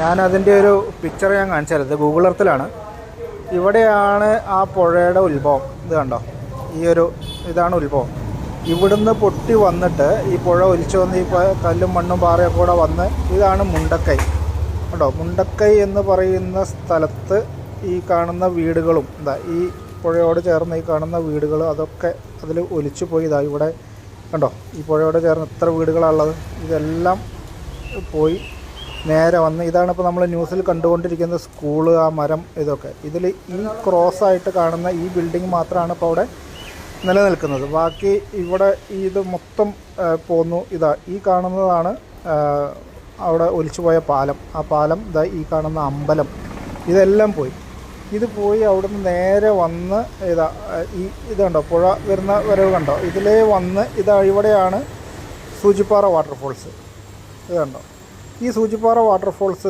ഞാനതിൻ്റെ ഒരു പിക്ചർ ഞാൻ കാണിച്ചത്. ഇത് ഗൂഗിൾ എർത്തിലാണ്. ഇവിടെയാണ് ആ പുഴയുടെ ഉത്ഭവം. ഇത് കണ്ടോ, ഇതാണ് ഉത്ഭവം. ഇവിടുന്ന് പൊട്ടി വന്നിട്ട് ഈ പുഴ ഒലിച്ചു വന്ന് ഈ കല്ലും മണ്ണും പാറയൊക്കെ കൂടെ വന്ന് ഇതാണ് മുണ്ടക്കൈ. കേട്ടോ, മുണ്ടക്കൈ എന്ന് പറയുന്ന സ്ഥലത്ത് ഈ കാണുന്ന വീടുകളും ഈ പുഴയോട് ചേർന്ന് ഈ കാണുന്ന വീടുകൾ അതൊക്കെ അതിൽ ഒലിച്ചു പോയി. ഇവിടെ കണ്ടോ, ഈ പുഴയോട് ചേർന്ന് എത്ര വീടുകളാണുള്ളത്. ഇതെല്ലാം പോയി നേരെ വന്ന് ഇതാണ് ഇപ്പോൾ നമ്മൾ ന്യൂസിൽ കണ്ടുകൊണ്ടിരിക്കുന്ന സ്കൂള്, ആ മരം, ഇതൊക്കെ. ഇതിൽ ഈ ക്രോസായിട്ട് കാണുന്ന ഈ ബിൽഡിംഗ് മാത്രമാണ് ഇപ്പോൾ അവിടെ നിലനിൽക്കുന്നത്. ബാക്കി ഇവിടെ ഇത് മൊത്തം പോന്നു. ഈ കാണുന്നതാണ് അവിടെ ഒലിച്ചുപോയ പാലം. ആ പാലം, ഈ കാണുന്ന അമ്പലം, ഇതെല്ലാം പോയി. ഇത് പോയി അവിടുന്ന് നേരെ വന്ന് ഇത് കണ്ടോ, പുഴ വരുന്ന വരവ് കണ്ടോ, ഇതിലേ വന്ന് ഇവിടെയാണ് സൂചിപ്പാറ വാട്ടർഫോൾസ്. ഇത് കണ്ടോ, ഈ സൂചിപ്പാറ വാട്ടർഫോൾസ്